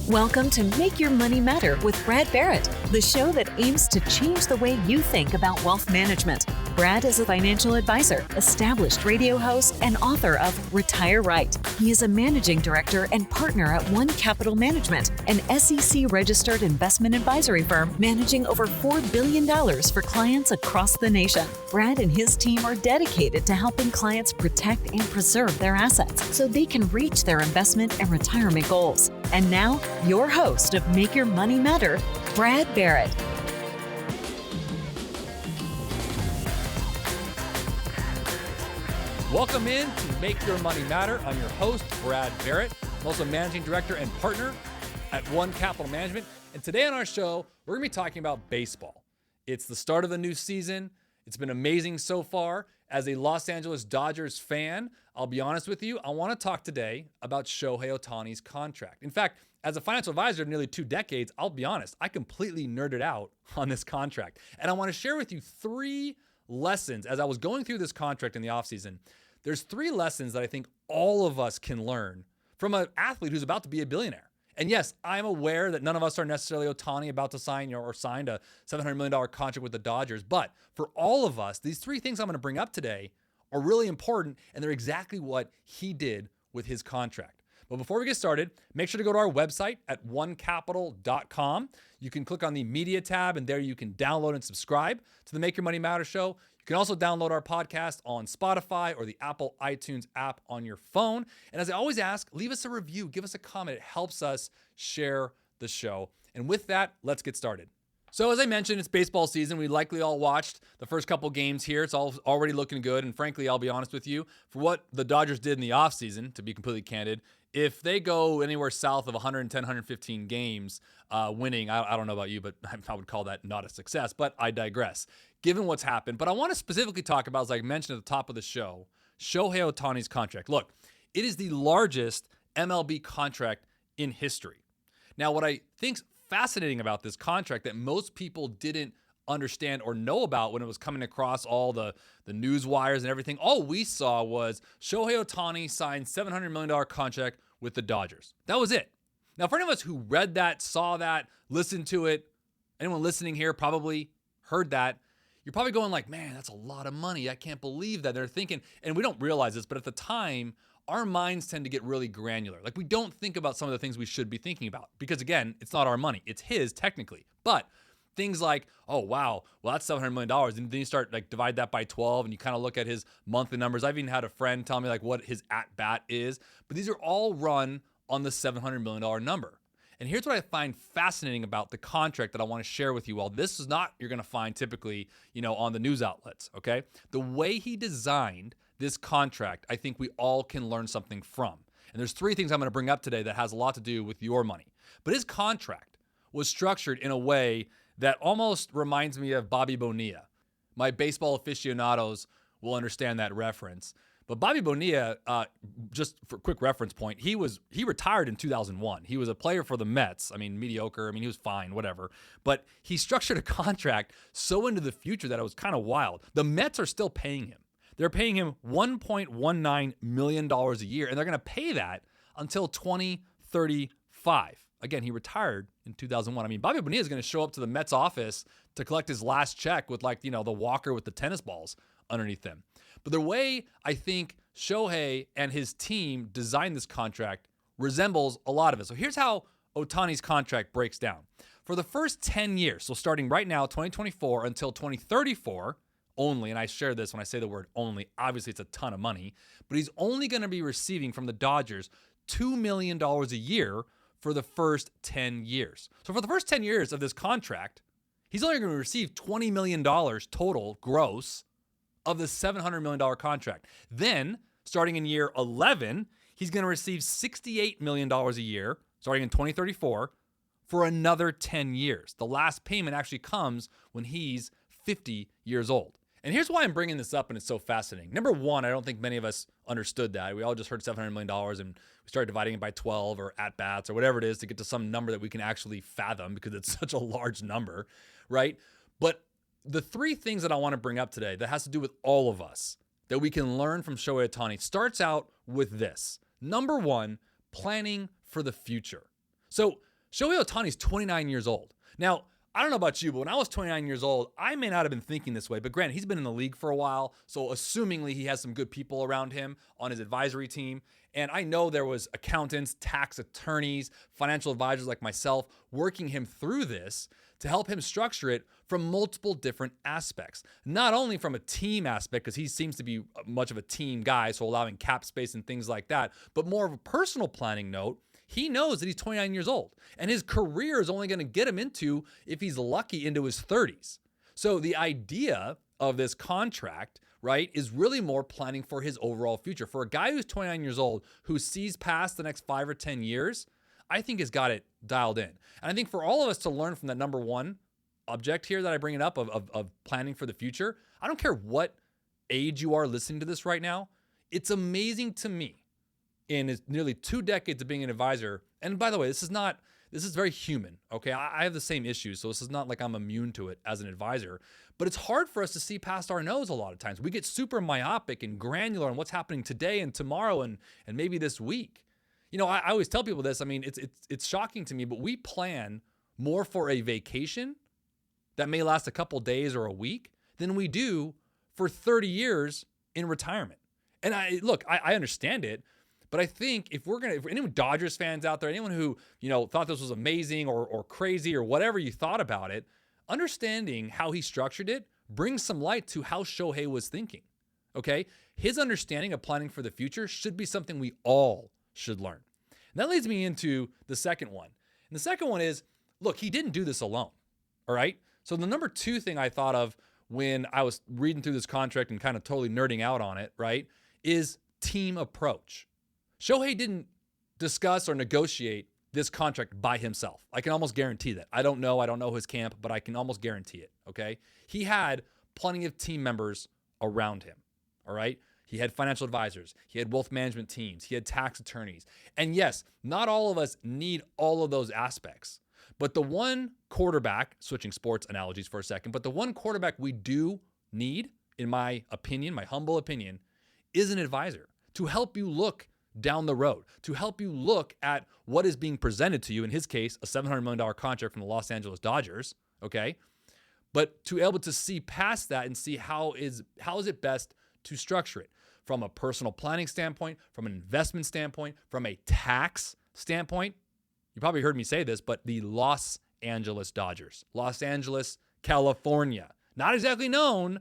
Welcome to Make Your Money Matter with Brad Barrett, the show that aims to change the way you think about wealth management. Brad is a financial advisor, established radio host, and author of Retire Right. He is a managing director and partner at One Capital Management, an SEC-registered investment advisory firm managing over $4 billion for clients across the nation. Brad and his team are dedicated to helping clients protect and preserve their assets so they can reach their investment and retirement goals. And now, your host of Make Your Money Matter, Brad Barrett. Welcome in to Make Your Money Matter. I'm your host, Brad Barrett. I'm also managing director and partner at One Capital Management. And today on our show, we're going to be talking about baseball. It's the start of the new season. It's been amazing so far. As a Los Angeles Dodgers fan, I'll be honest with you, I want to talk today about Shohei Ohtani's contract. In fact, as a financial advisor of nearly 2 decades, I'll be honest, I completely nerded out on this contract. And I want to share with you 3 lessons. As I was going through this contract in the offseason, there's 3 lessons that I think all of us can learn from an athlete who's about to be a billionaire. And yes, I'm aware that none of us are necessarily Ohtani about to sign or signed a $700 million contract with the Dodgers. But for all of us, these 3 things I'm going to bring up today are really important, and they're exactly what he did with his contract. But before we get started, make sure to go to our website at onecapital.com. You can click on the media tab, and there you can download and subscribe to the Make Your Money Matter show. You can also download our podcast on Spotify or the Apple iTunes app on your phone. And as I always ask, leave us a review, give us a comment. It helps us share the show. And with that, let's get started. So as I mentioned, it's baseball season. We likely all watched the first couple games here. It's all already looking good. And frankly, I'll be honest with you, for what the Dodgers did in the offseason, to be completely candid, if they go anywhere south of 110, 115 games winning, I don't know about you, but I would call that not a success, but I digress. Given what's happened, but I want to specifically talk about, as I mentioned at the top of the show, Shohei Ohtani's contract. Look, it is the largest MLB contract in history. Now, what I think's fascinating about this contract that most people didn't understand or know about when it was coming across all the news wires and everything, all we saw was Shohei Ohtani signed $700 million contract with the Dodgers. That was it. Now, for any of us who read that, saw that, listened to it, anyone listening here probably heard that, you're probably going like, man, that's a lot of money. I can't believe that. They're thinking, and we don't realize this, but at the time, our minds tend to get really granular. Like, we don't think about some of the things we should be thinking about because, again, it's not our money. It's his technically. But things like, oh, wow, well, that's $700 million. And then you start like divide that by 12 and you kind of look at his monthly numbers. I've even had a friend tell me like what his at bat is. But these are all run on the $700 million number. And here's what I find fascinating about the contract that I want to share with you all. This is not you're going to find typically, on the news outlets, okay? The way he designed this contract, I think we all can learn something from. And there's 3 things I'm going to bring up today that has a lot to do with your money. But his contract was structured in a way that almost reminds me of Bobby Bonilla. My baseball aficionados will understand that reference. But Bobby Bonilla, just for a quick reference point, he retired in 2001. He was a player for the Mets. I mean, mediocre. I mean, he was fine, whatever. But he structured a contract so into the future that it was kind of wild. The Mets are still paying him. They're paying him $1.19 million a year, and they're going to pay that until 2035. Again, he retired in 2001. I mean, Bobby Bonilla is going to show up to the Mets office to collect his last check with the walker with the tennis balls underneath them. But the way I think Shohei and his team designed this contract resembles a lot of it. So here's how Ohtani's contract breaks down. For the first 10 years, so starting right now, 2024 until 2034 only, and I share this when I say the word only, obviously it's a ton of money, but he's only going to be receiving from the Dodgers $2 million a year for the first 10 years. So for the first 10 years of this contract, he's only going to receive $20 million total gross of the $700 million contract. Then, starting in year 11, he's going to receive $68 million a year, starting in 2034, for another 10 years. The last payment actually comes when he's 50 years old. And here's why I'm bringing this up and it's so fascinating. Number one, I don't think many of us understood that. We all just heard $700 million and we started dividing it by 12 or at-bats or whatever it is to get to some number that we can actually fathom because it's such a large number, right? But the 3 things that I want to bring up today that has to do with all of us that we can learn from Shohei Ohtani starts out with this. Number 1, planning for the future. So Shohei Ohtani's 29 years old. Now, I don't know about you, but when I was 29 years old, I may not have been thinking this way. But granted, he's been in the league for a while, so assumingly he has some good people around him on his advisory team. And I know there was accountants, tax attorneys, financial advisors like myself working him through this to help him structure it from multiple different aspects. Not only from a team aspect, because he seems to be much of a team guy, so allowing cap space and things like that, but more of a personal planning note. He knows that he's 29 years old, and his career is only going to get him into, if he's lucky, into his 30s. So the idea of this contract, right, is really more planning for his overall future. For a guy who's 29 years old, who sees past the next 5 or 10 years, I think has got it dialed in. And I think for all of us to learn from that number one object here that I bring it up of planning for the future, I don't care what age you are listening to this right now, it's amazing to me in his nearly 2 decades of being an advisor. And by the way, this is very human, okay? I have the same issues, so this is not like I'm immune to it as an advisor, but it's hard for us to see past our nose a lot of times. We get super myopic and granular on what's happening today and tomorrow and maybe this week. You know, I always tell people this. I mean, it's shocking to me, but we plan more for a vacation that may last a couple days or a week than we do for 30 years in retirement. And I understand it. But I think if anyone Dodgers fans out there, anyone who, thought this was amazing or crazy or whatever you thought about it, understanding how he structured it brings some light to how Shohei was thinking, okay? His understanding of planning for the future should be something we all should learn. And that leads me into the second one. And the second one is, look, he didn't do this alone, all right? So the number two thing I thought of when I was reading through this contract and kind of totally nerding out on it, right, is team approach. Shohei didn't discuss or negotiate this contract by himself. I can almost guarantee that. I don't know his camp, but I can almost guarantee it, okay? He had plenty of team members around him, all right? He had financial advisors. He had wealth management teams. He had tax attorneys. And yes, not all of us need all of those aspects. But the one quarterback, switching sports analogies for a second, but the one quarterback we do need, in my opinion, my humble opinion, is an advisor to help you look down the road, to help you look at what is being presented to you, in his case, a $700 million contract from the Los Angeles Dodgers, okay? But to be able to see past that and see how is it best to structure it from a personal planning standpoint, from an investment standpoint, from a tax standpoint. You probably heard me say this, but the Los Angeles Dodgers, Los Angeles, California, not exactly known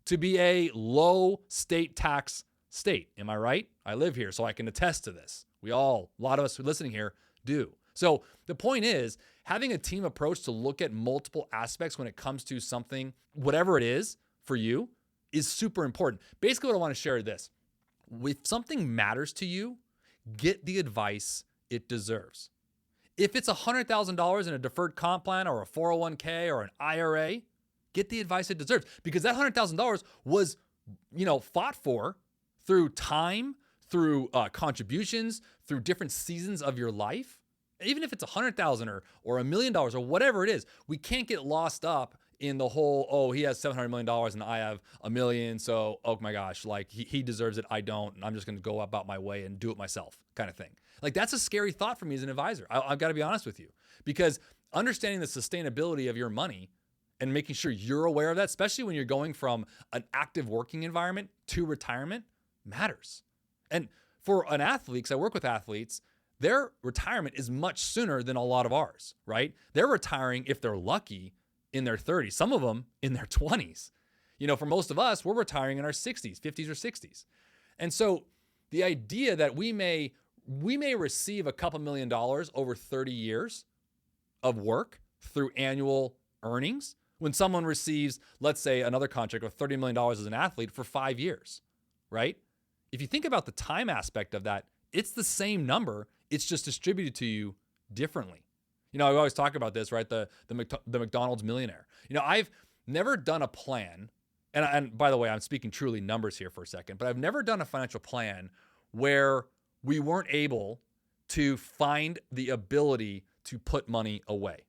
to be a low state tax state. Am I right? I live here, so I can attest to this. A lot of us who are listening here do. So the point is, having a team approach to look at multiple aspects when it comes to something, whatever it is for you, is super important. Basically, what I want to share is this. If something matters to you, get the advice it deserves. If it's $100,000 in a deferred comp plan or a 401k or an IRA, get the advice it deserves, because that $100,000 was, fought for through time, through contributions, through different seasons of your life. Even if it's $100,000 or $1 million or whatever it is, we can't get lost up in the whole, he has $700 million and I have $1 million, so, oh my gosh, like he deserves it, I don't, and I'm just going to go about my way and do it myself kind of thing. Like, that's a scary thought for me as an advisor. I've got to be honest with you, because understanding the sustainability of your money and making sure you're aware of that, especially when you're going from an active working environment to retirement, matters. And for an athlete, because I work with athletes, their retirement is much sooner than a lot of ours, right? They're retiring, if they're lucky, in their 30s, some of them in their 20s. For most of us, we're retiring in our 60s, 50s or 60s. And so the idea that we may receive a couple $1 million over 30 years of work through annual earnings, when someone receives, let's say, another contract of $30 million as an athlete for 5 years, right? If you think about the time aspect of that, it's the same number. It's just distributed to you differently. I always talk about this, right? The McDonald's millionaire. I've never done a plan, and by the way, I'm speaking truly numbers here for a second, but I've never done a financial plan where we weren't able to find the ability to put money away.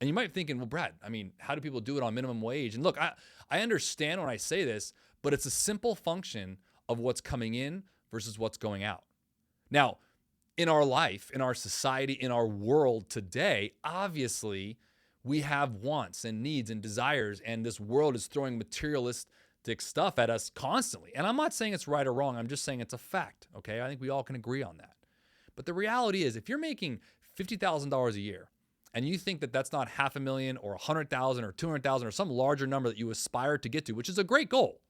And you might be thinking, well, Brad, how do people do it on minimum wage? And look, I understand when I say this, but it's a simple function of what's coming in versus what's going out. Now, in our life, in our society, in our world today, obviously we have wants and needs and desires, and this world is throwing materialistic stuff at us constantly. And I'm not saying it's right or wrong. I'm just saying it's a fact. Okay. I think we all can agree on that. But the reality is, if you're making $50,000 a year and you think that that's not $500,000 or $100,000 or $200,000 or some larger number that you aspire to get to, which is a great goal,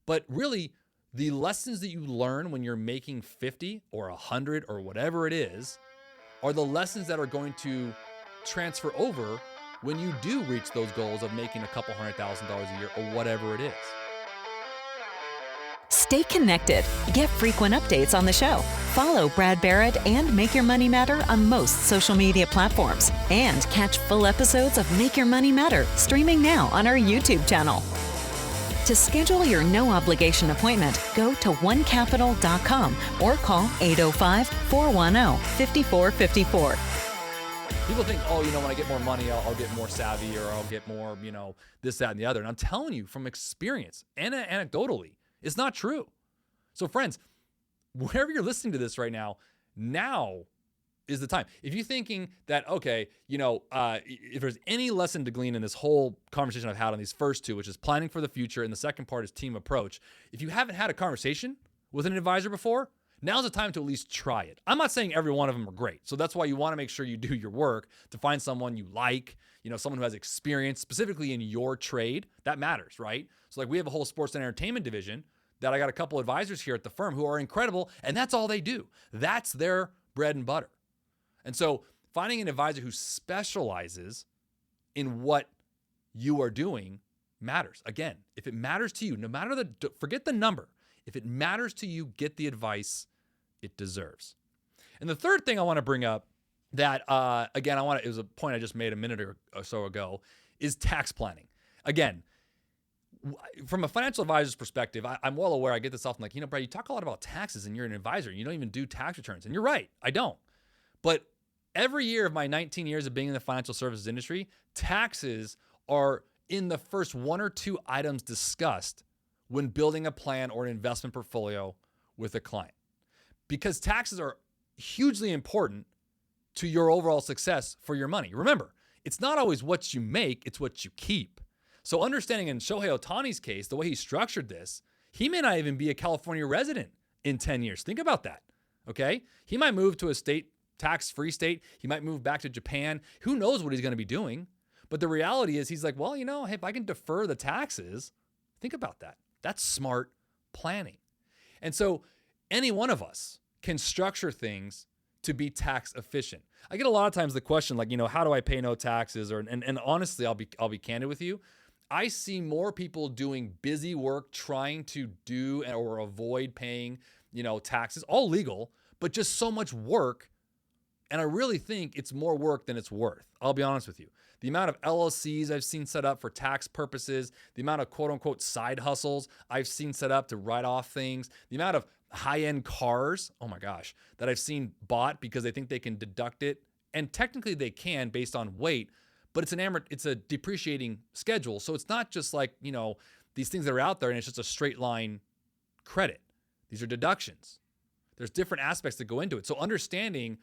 but really the lessons that you learn when you're making 50 or 100 or whatever it is are the lessons that are going to transfer over when you do reach those goals of making a couple $100,000 a year or whatever it is. Stay connected. Get frequent updates on the show. Follow Brad Barrett and Make Your Money Matter on most social media platforms. And catch full episodes of Make Your Money Matter streaming now on our YouTube channel. To schedule your no-obligation appointment, go to onecapital.com or call 805-410-5454. People think, oh, when I get more money, I'll get more savvy, or I'll get more, this, that, and the other. And I'm telling you from experience and anecdotally, it's not true. So friends, wherever you're listening to this right now is the time. If you're thinking that, okay, if there's any lesson to glean in this whole conversation I've had on these first two, which is planning for the future, and the second part is team approach. If you haven't had a conversation with an advisor before, now's the time to at least try it. I'm not saying every one of them are great. So that's why you want to make sure you do your work to find someone you like, someone who has experience specifically in your trade. That matters, right? So like we have a whole sports and entertainment division that I got a couple advisors here at the firm who are incredible, and that's all they do. That's their bread and butter. And so finding an advisor who specializes in what you are doing matters. Again, if it matters to you, no matter forget the number. If it matters to you, get the advice it deserves. And the third thing I want to bring up that, again, it was a point I just made a minute or so ago, is tax planning. Again, from a financial advisor's perspective, I'm well aware, I get this often, like, Brad, you talk a lot about taxes and you're an advisor. You don't even do tax returns. And you're right, I don't. But every year of my 19 years of being in the financial services industry, taxes are in the first one or two items discussed when building a plan or an investment portfolio with a client. Because taxes are hugely important to your overall success for your money. Remember, it's not always what you make, it's what you keep. So understanding in Shohei Ohtani's case, the way he structured this, he may not even be a California resident in 10 years. Think about that, okay? He might move to a tax-free state. He might move back to Japan. Who knows what he's going to be doing? But the reality is he's like, well, hey, if I can defer the taxes, think about that. That's smart planning. And so any one of us can structure things to be tax efficient. I get a lot of times the question, like, how do I pay no taxes? And honestly, I'll be candid with you. I see more people doing busy work trying to do or avoid paying, taxes, all legal, but just so much work. And I really think it's more work than it's worth. I'll be honest with you. The amount of LLCs I've seen set up for tax purposes, the amount of quote unquote side hustles I've seen set up to write off things, the amount of high-end cars, oh my gosh, that I've seen bought because they think they can deduct it. And technically they can based on weight, but it's a depreciating schedule. So it's not just like, these things that are out there and it's just a straight line credit. These are deductions. There's different aspects that go into it. So understanding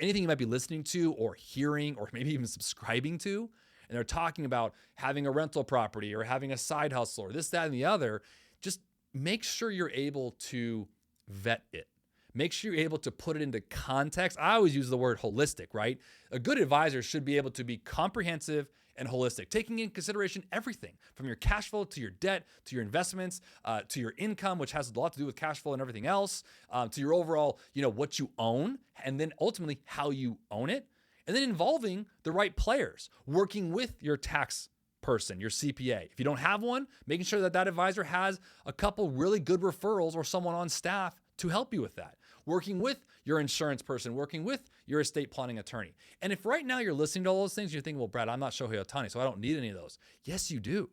anything you might be listening to or hearing or maybe even subscribing to, and they're talking about having a rental property or having a side hustle or this, that, and the other, just make sure you're able to vet it. Make sure you're able to put it into context. I always use the word holistic, right? A good advisor should be able to be comprehensive and holistic, taking in consideration everything from your cash flow to your debt, to your investments, to your income, which has a lot to do with cash flow and everything else, to your overall, what you own, and then ultimately how you own it, and then involving the right players, working with your tax person, your CPA. If you don't have one, making sure that advisor has a couple really good referrals or someone on staff to help you with that. Working with your insurance person, working with your estate planning attorney. And if right now you're listening to all those things, you're thinking, well, Brad, I'm not Shohei Ohtani, so I don't need any of those. Yes, you do.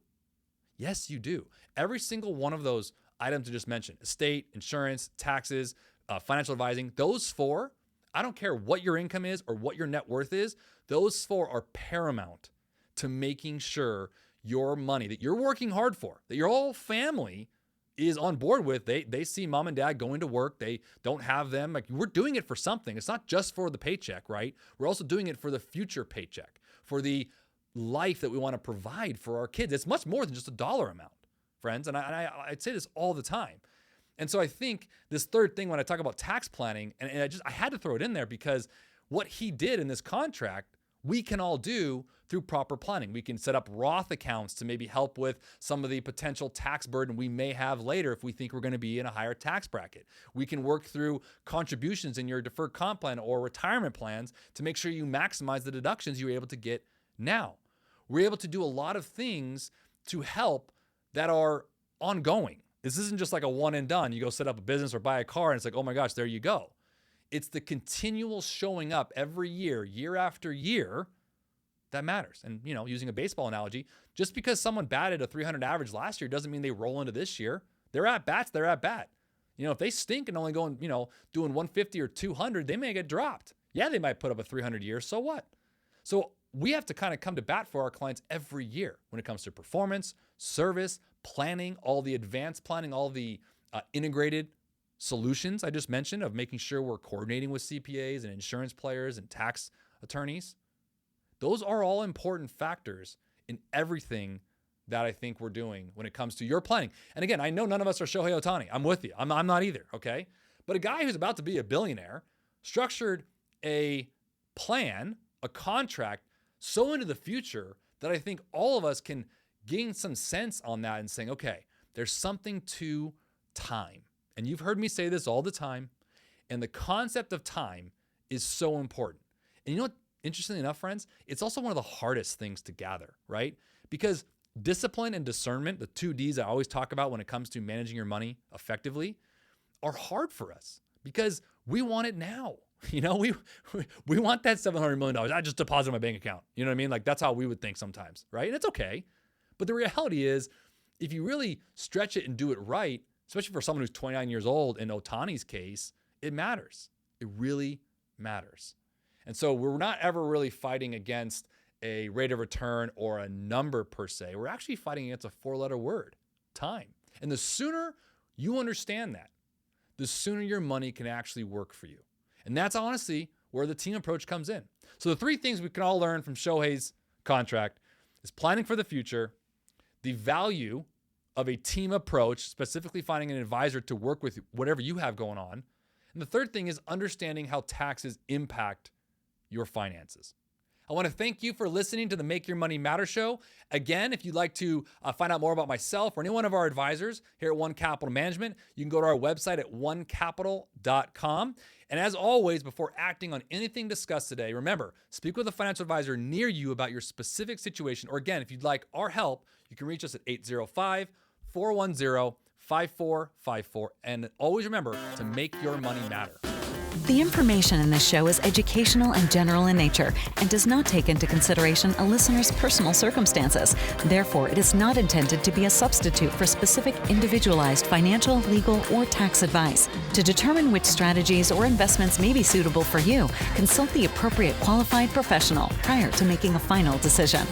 Yes, you do. Every single one of those items I just mentioned, estate, insurance, taxes, financial advising, those four, I don't care what your income is or what your net worth is, those four are paramount to making sure your money that you're working hard for, that your whole family is on board with. They see mom and dad going to work. They don't have them. Like, we're doing it for something. It's not just for the paycheck, right? We're also doing it for the future paycheck, for the life that we want to provide for our kids. It's much more than just a dollar amount, friends. And I'd say this all the time. And so I think this third thing when I talk about tax planning, and I had to throw it in there because what he did in this contract, we can all do through proper planning. We can set up Roth accounts to maybe help with some of the potential tax burden we may have later if we think we're going to be in a higher tax bracket. We can work through contributions in your deferred comp plan or retirement plans to make sure you maximize the deductions you're able to get now. We're able to do a lot of things to help that are ongoing. This isn't just like a one and done. You go set up a business or buy a car and it's like, oh my gosh, there you go. It's the continual showing up every year, year after year, that matters. And, using a baseball analogy, just because someone batted a 300 average last year doesn't mean they roll into this year. They're at bats, they're at bat. If they stink and only going, doing 150 or 200, they may get dropped. Yeah, they might put up a 300 year, so what? So we have to kind of come to bat for our clients every year when it comes to performance, service, planning, all the advanced planning, all the integrated solutions I just mentioned of making sure we're coordinating with CPAs and insurance players and tax attorneys. Those are all important factors in everything that I think we're doing when it comes to your planning. And again, I know none of us are Shohei Ohtani. I'm with you. I'm not either, okay? But a guy who's about to be a billionaire structured a plan, a contract, so into the future that I think all of us can gain some sense on that and saying, okay, there's something to time. And you've heard me say this all the time. And the concept of time is so important. And you know what? Interestingly enough, friends, it's also one of the hardest things to gather, right? Because discipline and discernment, the 2 Ds I always talk about when it comes to managing your money effectively, are hard for us because we want it now. We want that $700 million. I just deposit in my bank account. You know what I mean? Like, that's how we would think sometimes, right? And it's okay. But the reality is, if you really stretch it and do it right, especially for someone who's 29 years old, in Ohtani's case, it matters. It really matters. And so we're not ever really fighting against a rate of return or a number per se. We're actually fighting against a 4-letter word, time. And the sooner you understand that, the sooner your money can actually work for you. And that's honestly where the team approach comes in. So the 3 things we can all learn from Shohei's contract is planning for the future, the value of a team approach, specifically finding an advisor to work with whatever you have going on. And the third thing is understanding how taxes impact your finances. I want to thank you for listening to the Make Your Money Matter show. Again, if you'd like to find out more about myself or any one of our advisors here at One Capital Management, you can go to our website at onecapital.com. And as always, before acting on anything discussed today, remember, speak with a financial advisor near you about your specific situation. Or again, if you'd like our help, you can reach us at 805-410-5454. And always remember to make your money matter. The information in this show is educational and general in nature and does not take into consideration a listener's personal circumstances. Therefore, it is not intended to be a substitute for specific individualized financial, legal, or tax advice. To determine which strategies or investments may be suitable for you, consult the appropriate qualified professional prior to making a final decision.